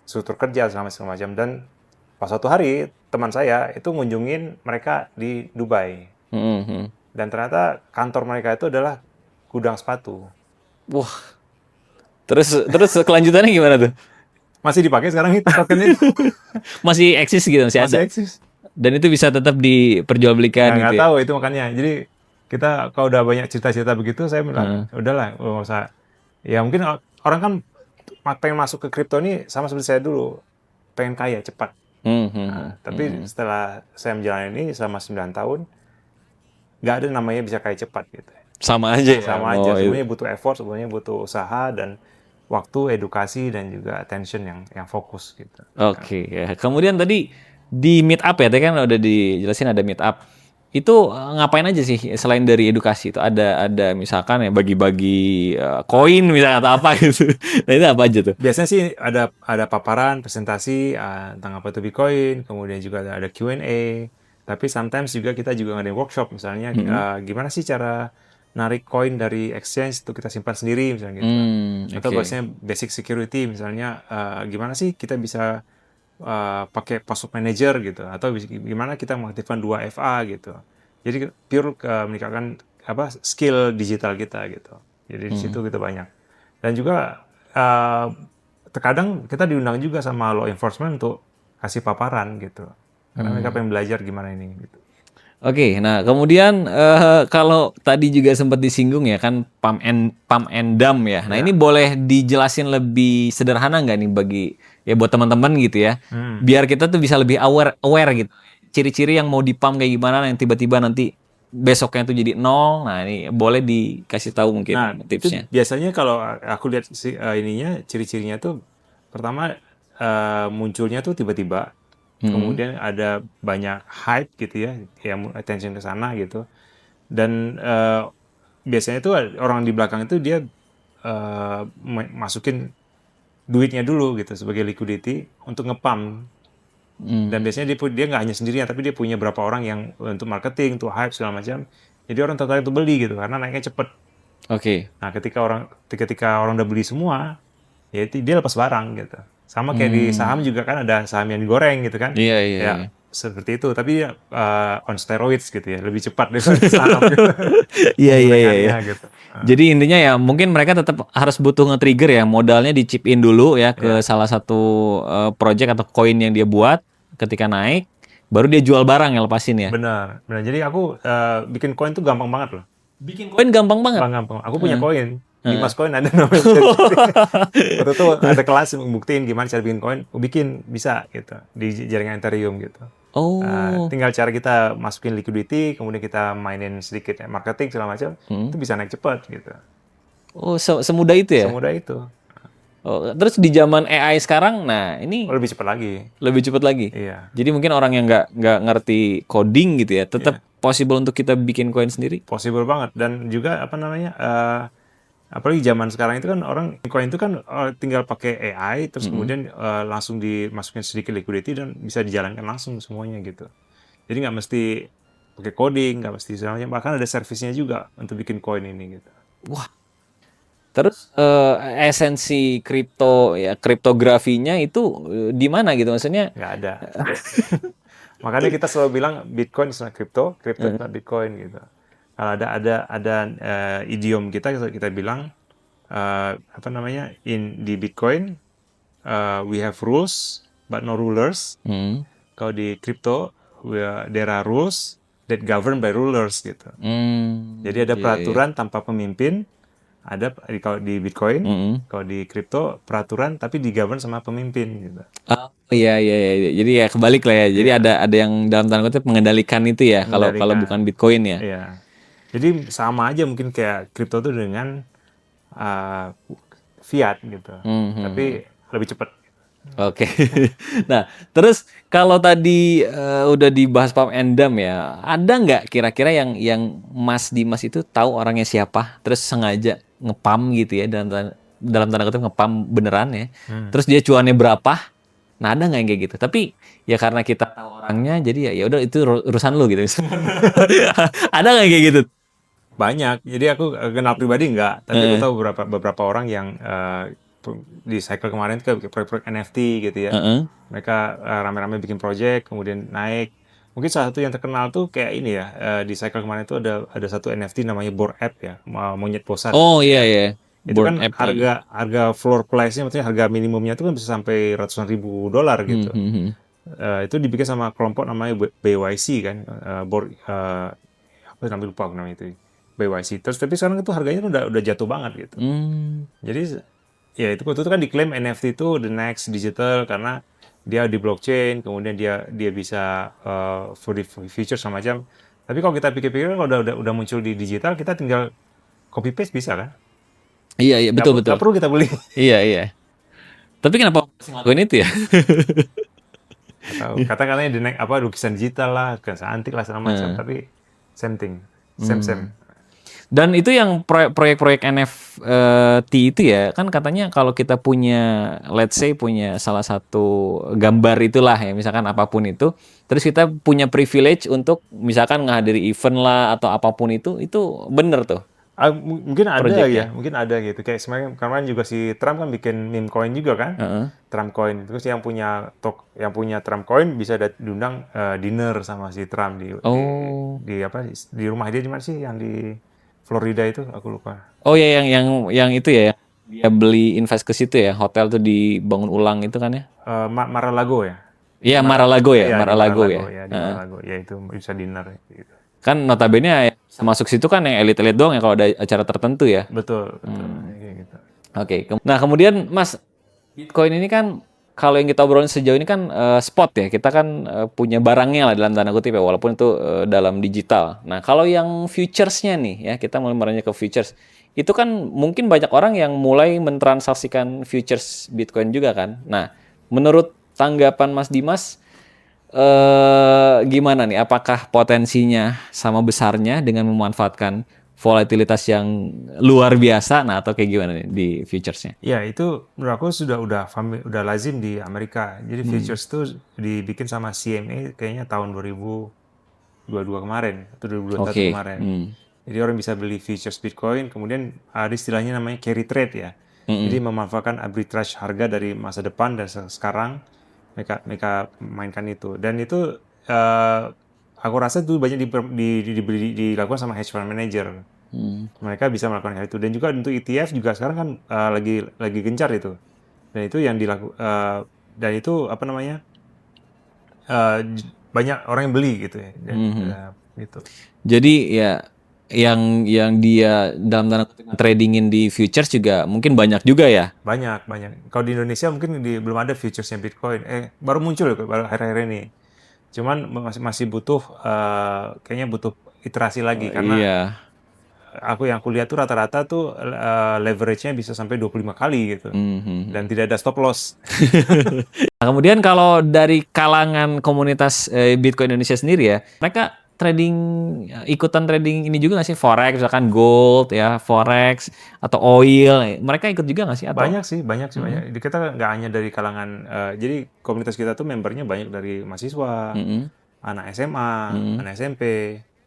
struktur kerja segala macam. Dan pas suatu hari teman saya itu ngunjungin mereka di Dubai. Dan ternyata kantor mereka itu adalah gudang sepatu. Wah. Terus kelanjutannya gimana tuh? Masih dipakai sekarang itu token itu. Masih eksis gitu, masih Masih ada. eksis. Dan itu bisa tetap diperjualbelikan Nah, gitu nggak ya. tahu itu makanya. Jadi kita kalau udah banyak cerita-cerita begitu, saya bilang udahlah, nggak usah. Ya mungkin orang kan pengen masuk ke kripto ini sama seperti saya dulu, pengen kaya cepat. Nah, tapi setelah saya menjalani ini selama 9 tahun, nggak ada namanya bisa kaya cepat gitu. Sama aja ya. Sama mau aja, itu. semuanya butuh effort, semuanya butuh usaha dan waktu, edukasi dan juga attention yang fokus gitu. Oke, ya. Kemudian tadi di meet up ya, tadi kan udah dijelasin ada meet up. Itu ngapain aja sih selain dari edukasi itu ada misalkan ya bagi-bagi koin misalnya atau apa gitu. Nah itu apa aja tuh? Biasanya sih ada paparan, presentasi tentang apa itu Bitcoin, kemudian juga ada Q&A. Tapi sometimes juga kita juga ngadain workshop misalnya gimana sih cara narik koin dari exchange itu kita simpan sendiri misalnya gitu. Atau Oke. biasanya basic security misalnya gimana sih kita bisa pakai password manager gitu atau gimana kita mengaktifkan 2FA gitu. Jadi pure meningkatkan apa skill digital kita gitu. Jadi di situ kita banyak. Dan juga terkadang kita diundang juga sama law enforcement untuk kasih paparan gitu. Karena mereka pengen belajar gimana ini gitu. Oke, nah kemudian kalau tadi juga sempat disinggung ya kan pump and dump ya. Nah ini boleh dijelasin lebih sederhana nggak nih bagi ya buat teman-teman gitu ya, biar kita tuh bisa lebih aware gitu. Ciri-ciri yang mau dipump kayak gimana, yang tiba-tiba nanti besoknya tuh jadi nol. Nah ini boleh dikasih tahu mungkin Nah, itu tipsnya. biasanya kalau aku lihat ininya ciri-cirinya tuh pertama munculnya tuh tiba-tiba. Kemudian ada banyak hype gitu ya, yang attention ke sana gitu. Dan biasanya itu orang di belakang itu dia masukin duitnya dulu gitu sebagai liquidity untuk ngepump. Dan biasanya dia nggak hanya sendirian, tapi dia punya berapa orang yang untuk marketing, untuk hype segala macam. Jadi orang tertarik untuk beli gitu karena naiknya cepet. Oke. Nah, ketika orang udah beli semua, ya dia lepas barang gitu. Sama kayak di saham juga kan ada saham yang digoreng gitu kan. Iya, iya, Ya, iya. seperti itu, tapi on steroids gitu ya, lebih cepat daripada saham gitu. Iya, iya, iya, iya. Gorengannya gitu. Jadi intinya ya mungkin mereka tetap harus butuh nge-trigger ya, modalnya di-chip in dulu ya ke salah satu project atau koin yang dia buat, ketika naik baru dia jual barang yang lepasin ya. Benar. Jadi aku bikin koin tuh gampang banget loh. Bikin koin gampang banget. Gampang. Aku punya koin. Dimas koin ada namanya. Waktu itu ada kelas membuktiin gimana cara bikin koin. Aku bikin bisa gitu di jaringan Ethereum gitu. Oh. Tinggal cara kita masukin liquidity, kemudian kita mainin sedikit marketing segala macam, itu bisa naik cepat gitu. Oh, semudah itu ya? Semudah itu. Oh, terus di zaman AI sekarang, nah ini Lebih cepat lagi. lebih cepat lagi. Iya. Jadi mungkin orang yang nggak ngerti coding gitu ya, tetap possible untuk kita bikin koin sendiri. Possible banget. Dan juga apa namanya, apalagi zaman sekarang itu kan orang koin itu kan tinggal pakai AI, terus kemudian langsung dimasukin sedikit liquidity dan bisa dijalankan langsung semuanya gitu. Jadi nggak mesti pakai coding, nggak mesti semuanya. Bahkan ada servisnya juga untuk bikin koin ini gitu. Wah, Terus esensi kripto ya kriptografinya itu di mana gitu maksudnya? Nggak ada. Makanya kita selalu bilang Bitcoin is not crypto, crypto is Heeh. not Bitcoin gitu. Kalau ada idiom kita bilang apa namanya di Bitcoin we have rules but no rulers. Hmm. Kalau di crypto there are rules that governed by rulers gitu. Jadi ada Iya, iya. peraturan tanpa pemimpin, kalau di Bitcoin, Mm-mm. kalau di crypto peraturan tapi digovern sama pemimpin gitu. Oh iya, iya, iya, iya. Jadi ya kebalik lah ya. Jadi Iya, ada yang dalam tanda kutip mengendalikan itu ya. Kalau kalau bukan mengendalikan. Bitcoin ya. Iya. Jadi sama aja mungkin kayak crypto itu dengan uh, fiat gitu. Mhm. Tapi lebih cepat. Oke. Nah, terus kalau tadi udah dibahas pump and dump ya, ada nggak kira-kira yang Mas Dimas itu tahu orangnya siapa, terus sengaja ngepam gitu ya dalam tanda kutip ngepam beneran ya. Hmm. Terus dia cuannya berapa? Nah, ada nggak yang kayak gitu? Tapi ya karena kita tahu orangnya, jadi ya udah itu urusan lu gitu. Ada nggak yang kayak gitu? Banyak. Jadi aku kenal pribadi enggak, tapi aku Heeh, tahu beberapa orang yang di cycle kemarin itu kayak proyek-proyek NFT gitu ya. heeh. Mereka rame-rame bikin project, kemudian naik. Mungkin salah satu yang terkenal tuh kayak ini ya, di cycle kemarin itu ada satu NFT namanya Bored Ape ya, monyet bosan. Oh iya ya, Itu Bored kan Ape. harga harga floor price-nya, maksudnya harga minimumnya itu kan bisa sampai ratusan ribu dolar Hmm, gitu. hmm, hmm. Itu dibikin sama kelompok namanya BYC kan, apa namanya lupa aku namanya itu, BYC. Terus tapi sekarang itu harganya tuh udah jatuh banget gitu. Hmm. Jadi ya itu waktu itu kan diklaim NFT itu the next digital karena dia di blockchain, kemudian dia bisa for the future sama macam. Tapi kalau kita pikir-pikir kalau udah muncul di digital, kita tinggal copy paste bisa kan? Iya iya betul betul. Nggak perlu kita beli. Iya iya. Tapi kenapa masih ngelakuin itu ya? Nggak tahu. Kata-katanya the next apa lukisan digital lah, lukisan antik lah segala macam. Heeh. Tapi same thing, same. Hmm. Dan itu yang proyek-proyek NFT itu ya, kan katanya kalau kita punya, let's say punya salah satu gambar itulah ya, misalkan apapun itu, terus kita punya privilege untuk misalkan menghadiri event lah atau apapun itu bener tuh proyeknya. Mungkin ada gitu. Kayak kemarin juga si Trump kan bikin meme coin juga kan, Heeh. Trump coin. Terus yang punya Trump coin bisa diundang dinner sama si Trump Oh, di apa di rumah dia di mana sih yang di Florida itu aku lupa. oh ya yang itu ya, yang dia beli invest ke situ ya, hotel tuh dibangun ulang itu kan ya? Mar-a-Lago ya. Iya Mar Mar-a-Lago ya, ya di Mar-a-Lago ya. Mar-a-Lago ya di Heeh. Mar-a-Lago ya itu bisa dinner gitu. Kan notabene ya, masuk situ kan yang elit-elit doang ya kalau ada acara tertentu ya. Betul, betul. Ya, kayak gitu. Oke. Nah kemudian Mas, Bitcoin ini kan kalau yang kita obrolin sejauh ini kan spot ya. Kita kan punya barangnya lah dalam tanda kutip ya, walaupun itu dalam digital. Nah kalau yang futuresnya nih ya, kita mulai merangnya ke futures. Itu kan mungkin banyak orang yang mulai mentransaksikan futures Bitcoin juga kan. Nah menurut tanggapan Mas Dimas, gimana nih? Apakah potensinya sama besarnya dengan memanfaatkan volatilitas yang luar biasa? Nah, atau kayak gimana nih di futuresnya? Ya, itu menurut aku udah lazim di Amerika. Jadi futures itu dibikin sama CME kayaknya tahun 2022 kemarin atau 2021 Oke. kemarin. Jadi orang bisa beli futures Bitcoin, kemudian ada istilahnya namanya carry trade ya. Jadi memanfaatkan arbitrage harga dari masa depan dan sekarang mereka mainkan itu. Dan itu aku rasa itu banyak dilakukan sama hedge fund manager. Mereka bisa melakukan hal itu. Dan juga untuk ETF juga sekarang kan lagi gencar itu. Dan itu yang dan itu apa namanya banyak orang yang beli gitu ya. Dan, gitu. Jadi ya yang dia dalam tanda kutip tradingin di futures juga mungkin banyak juga ya. Banyak. Kalau di Indonesia mungkin belum ada futuresnya Bitcoin. Baru muncul ya, baru akhir-akhir ini. Cuman masih butuh, kayaknya butuh iterasi lagi karena Iya. yang aku lihat tuh rata-rata tuh leverage-nya bisa sampai 25 kali gitu. Dan tidak ada stop loss. Nah, kemudian kalau dari kalangan komunitas Bitcoin Indonesia sendiri ya, mereka ikutan trading ini juga nggak sih, forex misalkan gold ya, forex atau oil, mereka ikut juga nggak sih atau? Banyak sih banyak. Kita nggak hanya dari kalangan, jadi komunitas kita tuh membernya banyak dari mahasiswa, anak SMA, anak SMP,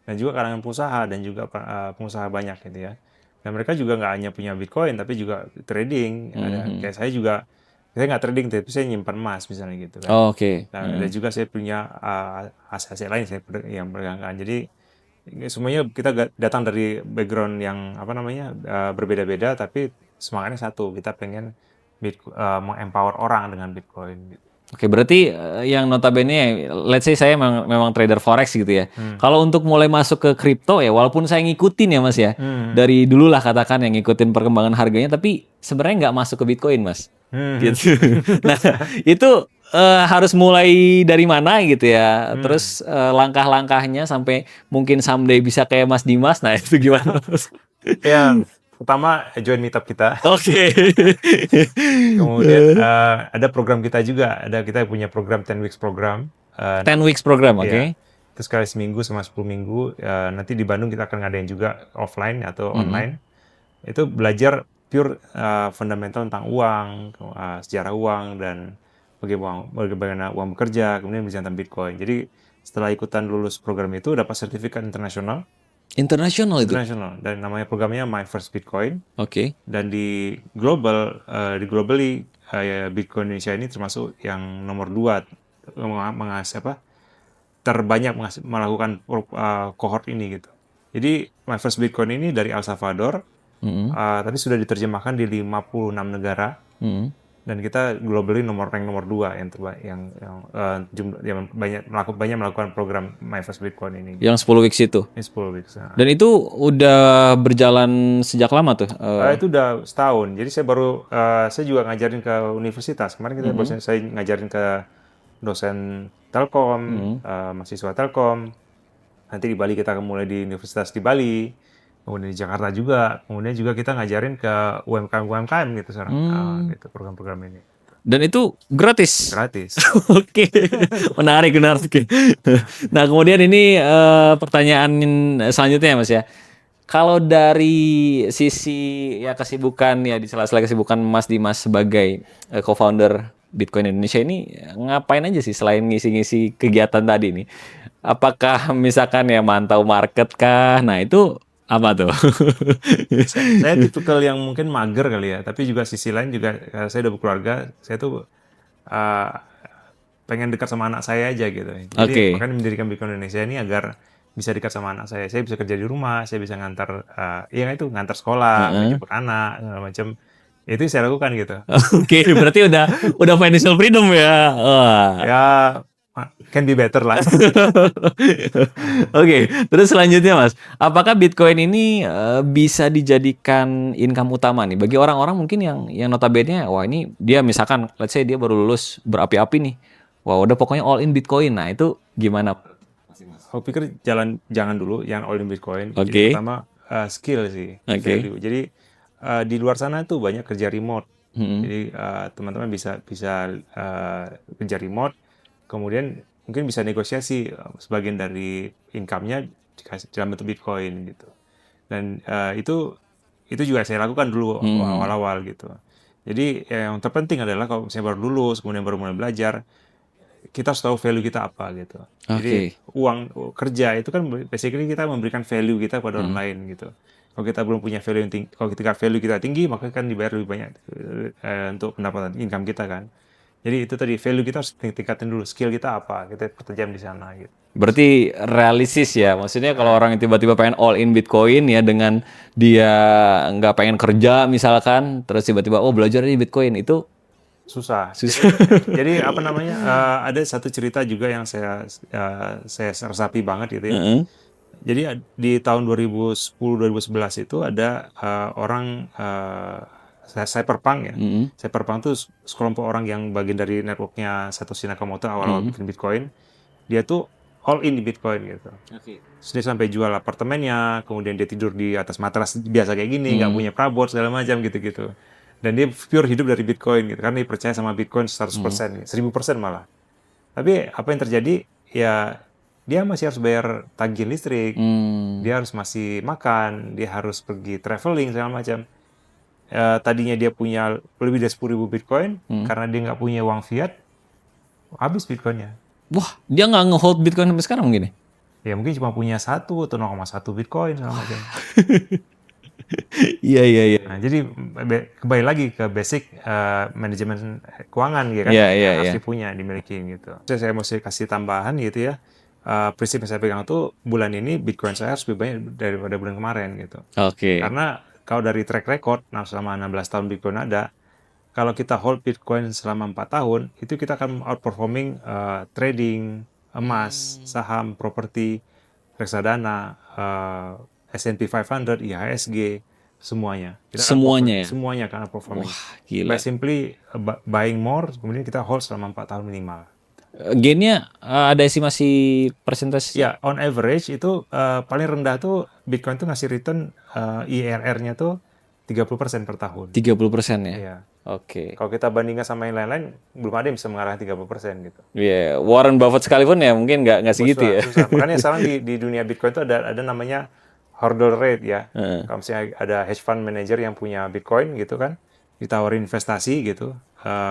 dan juga kalangan pengusaha dan juga pengusaha banyak gitu ya. Dan mereka juga nggak hanya punya Bitcoin, tapi juga trading. Kayak saya nggak trading, tapi saya nyimpan emas misalnya gitu kan. Oh, oke. Nah, ada juga saya punya aset-aset lain yang perdagangan. Jadi semuanya kita datang dari background yang berbeda-beda, tapi semangatnya satu. Kita pengen mengempower orang dengan Bitcoin. Gitu. Oke, berarti yang notabene, let's say saya memang trader forex gitu ya. Kalau untuk mulai masuk ke kripto ya, walaupun saya ngikutin ya Mas ya, dari dulu lah katakan yang ngikutin perkembangan harganya, tapi sebenarnya nggak masuk ke Bitcoin Mas. Gitu. Nah, itu harus mulai dari mana gitu ya. Terus langkah-langkahnya sampai mungkin someday bisa kayak Mas Dimas. Nah, itu gimana Mas? Ya, pertama join meetup kita. Oke. Kemudian ada program kita juga. Kita punya program 10 weeks program. 10 weeks program, oke. Ya, itu sekali seminggu sama 10 minggu. Nanti di Bandung kita akan ngadain juga offline atau online. Itu belajar pure fundamental tentang uang, sejarah uang, dan bagaimana uang bekerja, kemudian bisa tentang Bitcoin. Jadi setelah ikutan lulus program itu dapat sertifikat internasional. Internasional itu. Internasional, dan namanya programnya My First Bitcoin. Oke. Dan di globally Bitcoin Indonesia ini termasuk yang nomor 2 terbanyak melakukan cohort ini gitu. Jadi My First Bitcoin ini dari El Salvador, tapi sudah diterjemahkan di 56 negara. Dan kita globally rank nomor 2 yang terbaik, yang banyak melakukan program My First Bitcoin ini. Yang 10 weeks itu. Ini 10 weeks. Dan itu udah berjalan sejak lama tuh. Itu udah setahun. Jadi saya juga ngajarin ke universitas. Kemarin saya ngajarin ke dosen Telkom, mahasiswa Telkom. Nanti di Bali kita akan mulai di universitas di Bali. Kemudian di Jakarta juga. Kemudian juga kita ngajarin ke UMKM gitu sekarang. Gitu program-program ini. Dan itu gratis. Gratis. Oke. Menarik. Nah, kemudian ini pertanyaan selanjutnya Mas ya. Kalau dari sisi ya kesibukan ya di sela-sela kesibukan Mas Dimas sebagai co-founder Bitcoin Indonesia ini ngapain aja sih selain ngisi-ngisi kegiatan tadi nih? Apakah misalkan ya mantau market kah? Nah, itu apa tuh? Saya tipikal yang mungkin mager kali ya, tapi juga sisi lain juga saya udah berkeluarga, saya tuh pengen dekat sama anak saya aja gitu. Jadi makanya mendirikan Bitcoin Indonesia ini agar bisa dekat sama anak saya. Saya bisa kerja di rumah, saya bisa ngantar ngantar sekolah, menjemput anak, segala macam. Itu yang saya lakukan gitu. Oke, berarti udah financial freedom ya. Ya, can be better lah. Oke, terus selanjutnya Mas, apakah Bitcoin ini bisa dijadikan income utama nih bagi orang-orang mungkin yang notabene wah ini dia misalkan let's say dia baru lulus berapi-api nih. Wah, udah pokoknya all in Bitcoin. Nah, itu gimana? Aku pikir jangan dulu yang all in Bitcoin. Oke. Jadi pertama skill sih, value. Jadi di luar sana tuh banyak kerja remote. Jadi teman-teman bisa kerja remote. Kemudian mungkin bisa negosiasi sebagian dari income-nya dalam bentuk Bitcoin gitu. Dan itu juga saya lakukan dulu awal-awal gitu. Jadi yang terpenting adalah kalau misalnya baru lulus, kemudian baru mulai belajar, kita harus tahu value kita apa gitu. Jadi uang kerja itu kan basically kita memberikan value kita pada orang lain gitu. Kalau kita belum punya value yang tinggi, kalau ketika value kita tinggi, maka kan dibayar lebih banyak untuk pendapatan income kita kan. Jadi itu tadi value kita harus tingkatin dulu, skill kita apa, kita pertajam di sana gitu. Berarti realistis ya, maksudnya kalau orang yang tiba-tiba pengen all in Bitcoin ya dengan dia nggak pengen kerja misalkan, terus tiba-tiba belajar di Bitcoin itu susah. Jadi ada satu cerita juga yang saya resapi banget gitu ya. Jadi di tahun 2010-2011 itu ada orang Cypherpunk ya. Cypherpunk itu sekelompok orang yang bagian dari networknya Satoshi Nakamoto awal-awal bikin Bitcoin. Dia tuh all in di Bitcoin gitu. Terus dia sampai jual apartemennya, kemudian dia tidur di atas matras biasa kayak gini, nggak punya prabot segala macam gitu-gitu. Dan dia pure hidup dari Bitcoin gitu, karena dia percaya sama Bitcoin 100%, 1000% malah. Tapi apa yang terjadi ya dia masih harus bayar tagihan listrik, dia harus masih makan, dia harus pergi traveling segala macam. Tadinya dia punya lebih dari 10.000 Bitcoin, karena dia nggak punya uang fiat, habis Bitcoinnya. Wah, dia nggak nge-hold Bitcoin sampai sekarang mungkin ya? Ya mungkin cuma punya 1 atau 0,1 Bitcoin segala macam. Iya, iya, iya. Nah, jadi kembali lagi ke basic manajemen keuangan gitu kan, Iya, iya, yang harus iya. dipunya, dimiliki gitu. Saya mesti kasih tambahan gitu ya, prinsip yang saya pegang tuh bulan ini Bitcoin saya harus lebih banyak daripada bulan kemarin gitu. Oke. Karena kalau dari track record, nah selama 16 tahun Bitcoin ada, kalau kita hold Bitcoin selama 4 tahun, itu kita akan outperforming trading, emas, saham, properti, reksadana, S&P 500, IHSG, semuanya. Kita akan Semuanya ya? semuanya akan outperforming. Wah, By gila. simply buying more, kemudian kita hold selama 4 tahun minimal. Gainnya ada estimasi persentase? Ya, on average itu paling rendah tuh Bitcoin tuh ngasih return IRR-nya tuh 30% per tahun. 30% ya? Iya. Oke. Kalau kita bandingkan sama yang lain-lain, belum ada yang bisa mengalahkan 30% gitu. Iya, Warren Buffett sekalipun ya mungkin nggak segitu Susah, ya. susah. Makanya sekarang di dunia Bitcoin itu ada namanya hurdle rate ya. Heeh. Kalau misalnya ada hedge fund manager yang punya Bitcoin gitu kan, ditawarin investasi gitu,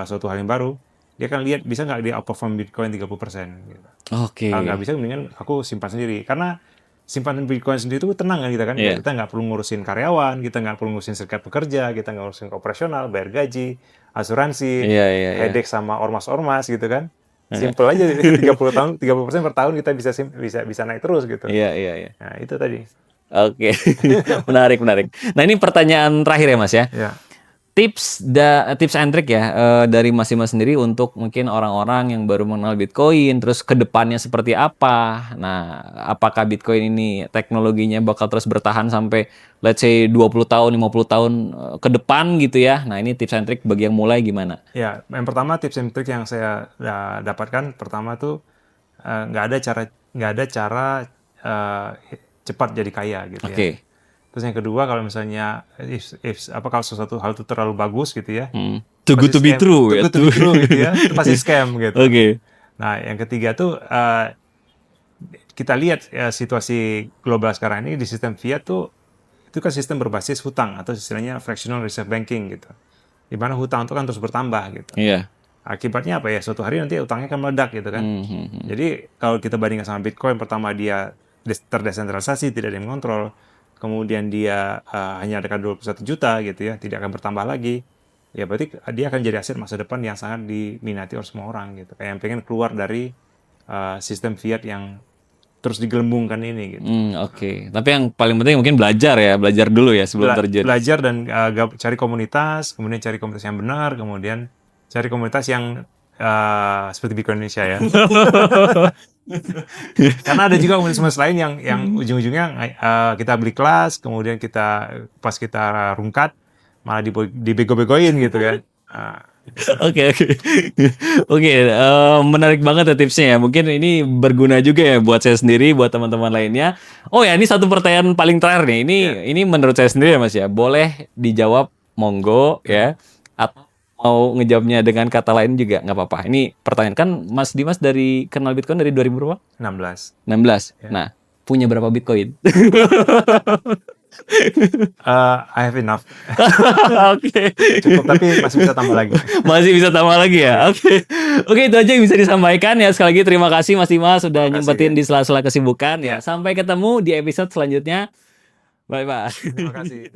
suatu hal yang baru, dia akan lihat bisa nggak dia outperform Bitcoin 30% gitu. Oke. Kalau nggak bisa, mendingan aku simpan sendiri. Karena simpanan Bitcoin sendiri itu tenang kan kita kan. Iya. Kita nggak perlu ngurusin karyawan, kita nggak perlu ngurusin serikat pekerja, kita nggak ngurusin operasional, bayar gaji, asuransi, Iya, iya, iya. headache sama ormas-ormas gitu kan. Simple aja 30% per tahun kita bisa naik terus gitu. Iya, iya, iya. Nah, itu tadi. Oke. Menarik, menarik. Nah, ini pertanyaan terakhir ya, Mas ya. Ya. Tips and trick ya dari Mas Dimas sendiri untuk mungkin orang-orang yang baru mengenal Bitcoin, terus ke depannya seperti apa. Nah, apakah Bitcoin ini teknologinya bakal terus bertahan sampai let's say 20 tahun, 50 tahun ke depan gitu ya. Nah, ini tips and trick bagi yang mulai gimana? Ya, yang pertama tips and trick yang saya dapatkan pertama tuh nggak ada cara eh, cepat jadi kaya gitu ya. Oke. Terus yang kedua kalau misalnya kalau sesuatu hal itu terlalu bagus gitu ya, Too good to pasti be scam. true Too ya. good to be true gitu ya, itu pasti scam gitu. Oke. Nah, yang ketiga tuh kita lihat situasi global sekarang ini di sistem fiat tuh itu kan sistem berbasis hutang atau istilahnya fractional reserve banking gitu. Di mana hutang itu kan terus bertambah gitu. Iya. Akibatnya apa ya? Suatu hari nanti utangnya akan meledak gitu kan. Hmm. Jadi kalau kita bandingkan sama Bitcoin, pertama dia terdesentralisasi, tidak ada yang mengontrol. Kemudian dia hanya ada 21 juta gitu ya, tidak akan bertambah lagi. Ya berarti dia akan jadi aset masa depan yang sangat diminati oleh semua orang gitu. Kayak yang pengen keluar dari sistem fiat yang terus digelembungkan ini gitu. Oke. Tapi yang paling penting mungkin belajar ya, belajar dulu ya sebelum terjun. Belajar dan cari komunitas, kemudian cari komunitas yang benar, kemudian cari komunitas yang seperti Bitcoin Indonesia ya. Karena ada juga komunitas lain yang ujung-ujungnya kita beli kelas, kemudian pas kita rungkat malah dibego-begoin gitu kan. Oke, oke. Oke, menarik banget ya tipsnya ya. Mungkin ini berguna juga ya buat saya sendiri, buat teman-teman lainnya. Oh ya, ini satu pertanyaan paling terakhir nih. Ini menurut saya sendiri ya Mas ya. Boleh dijawab monggo ya. Atau mau ngejawabnya dengan kata lain juga nggak apa-apa. Ini pertanyaan kan Mas Dimas dari kenal Bitcoin dari 2000 berapa? 16. 16. Nah, punya berapa Bitcoin? I have enough. Oke. Cukup, tapi masih bisa tambah lagi. Masih bisa tambah lagi ya. Oke. Oke, itu aja yang bisa disampaikan ya. Sekali lagi terima kasih Mas Dimas sudah Terima kasih, nyempetin ya. di sela-sela kesibukan ya. Sampai ketemu di episode selanjutnya. Bye bye. Terima kasih.